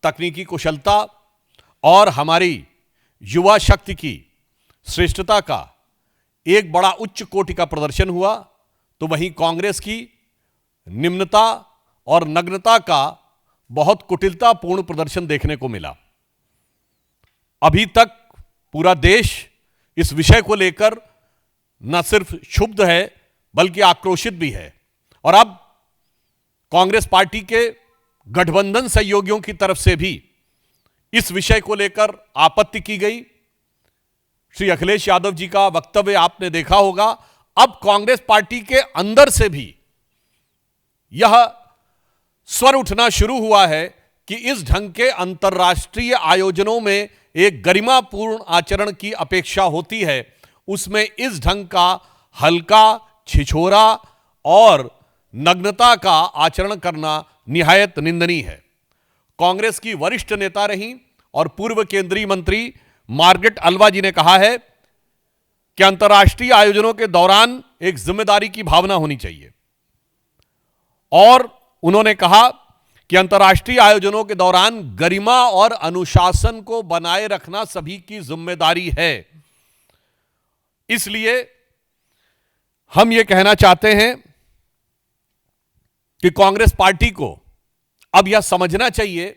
तकनीकी कुशलता और हमारी युवा शक्ति की श्रेष्ठता का एक बड़ा उच्च कोटि का प्रदर्शन हुआ, तो वहीं कांग्रेस की निम्नता और नग्नता का बहुत कुटिलतापूर्ण प्रदर्शन देखने को मिला। अभी तक पूरा देश इस विषय को लेकर न सिर्फ क्षुब्ध है बल्कि आक्रोशित भी है, और अब कांग्रेस पार्टी के गठबंधन सहयोगियों की तरफ से भी इस विषय को लेकर आपत्ति की गई। श्री अखिलेश यादव जी का वक्तव्य आपने देखा होगा। अब कांग्रेस पार्टी के अंदर से भी यह स्वर उठना शुरू हुआ है कि इस ढंग के अंतर्राष्ट्रीय आयोजनों में एक गरिमापूर्ण आचरण की अपेक्षा होती है, उसमें इस ढंग का हल्का, छिछोरा और नग्नता का आचरण करना निहायत निंदनीय है। कांग्रेस की वरिष्ठ नेता रही और पूर्व केंद्रीय मंत्री मार्गरेट अल्वा जी ने कहा है कि अंतर्राष्ट्रीय आयोजनों के दौरान एक जिम्मेदारी की भावना होनी चाहिए, और उन्होंने कहा कि अंतर्राष्ट्रीय आयोजनों के दौरान गरिमा और अनुशासन को बनाए रखना सभी की जिम्मेदारी है। इसलिए हम यह कहना चाहते हैं कि कांग्रेस पार्टी को अब यह समझना चाहिए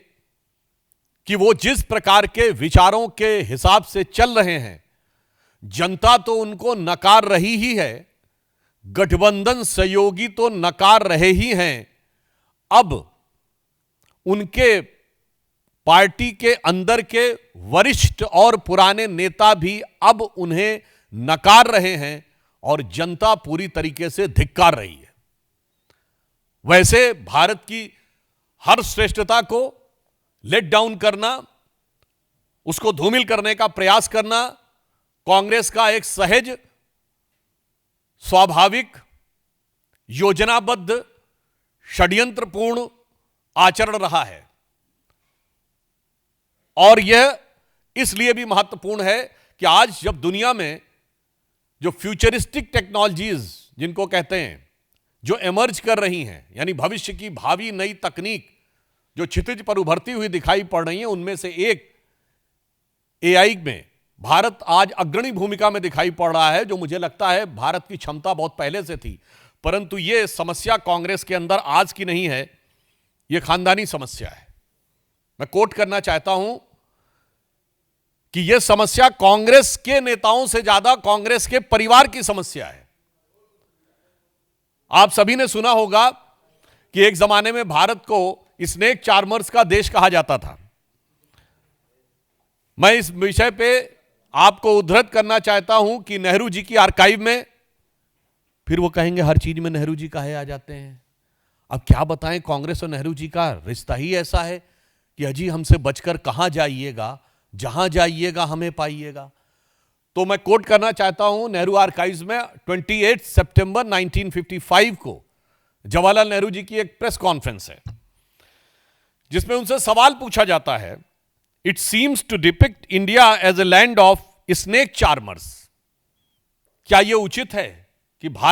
कि वो जिस प्रकार के विचारों के हिसाब से चल रहे हैं, जनता तो उनको नकार रही ही है, गठबंधन सहयोगी तो नकार रहे ही हैं। अब उनके पार्टी के अंदर के वरिष्ठ और पुराने नेता भी अब उन्हें नकार रहे हैं और जनता पूरी तरीके से धिक्कार रही है। वैसे भारत की हर श्रेष्ठता को लेट डाउन करना, उसको धूमिल करने का प्रयास करना कांग्रेस का एक सहज, स्वाभाविक, योजनाबद्ध, षड्यंत्रपूर्ण आचरण रहा है। और यह इसलिए भी महत्वपूर्ण है कि आज जब दुनिया में जो फ्यूचरिस्टिक टेक्नोलॉजीज जिनको कहते हैं, जो इमर्ज कर रही हैं, यानी भविष्य की भावी नई तकनीक जो क्षितिज पर उभरती हुई दिखाई पड़ रही है, उनमें से एक एआई में भारत आज अग्रणी भूमिका में दिखाई पड़ रहा है, जो मुझे लगता है भारत की क्षमता बहुत पहले से थी। परंतु यह समस्या कांग्रेस के अंदर आज की नहीं है, यह खानदानी समस्या है। मैं कोट करना चाहता हूं कि यह समस्या कांग्रेस के नेताओं से ज्यादा कांग्रेस के परिवार की समस्या है। आप सभी ने सुना होगा कि एक जमाने में भारत को स्नेक चार्मर्स का देश कहा जाता था। मैं इस विषय पे आपको उद्धृत करना चाहता हूं कि नेहरू जी की आर्काइव में, फिर वो कहेंगे हर चीज में नेहरू जी कहे आ जाते हैं। अब क्या बताएं, कांग्रेस और नेहरू जी का रिश्ता ही ऐसा है कि अजी हमसे बचकर कहां जाइएगा, जहां जाइएगा हमें पाइएगा। तो मैं कोट करना चाहता हूं नेहरू आर्काइव्स में 28 सितंबर 1955 को जवाहरलाल नेहरू जी की एक प्रेस कॉन्फ्रेंस है, जिसमें उनसे सवाल पूछा जाता है, it seems to depict India as a land of snake charmers. क्या यह उचित है कि भारत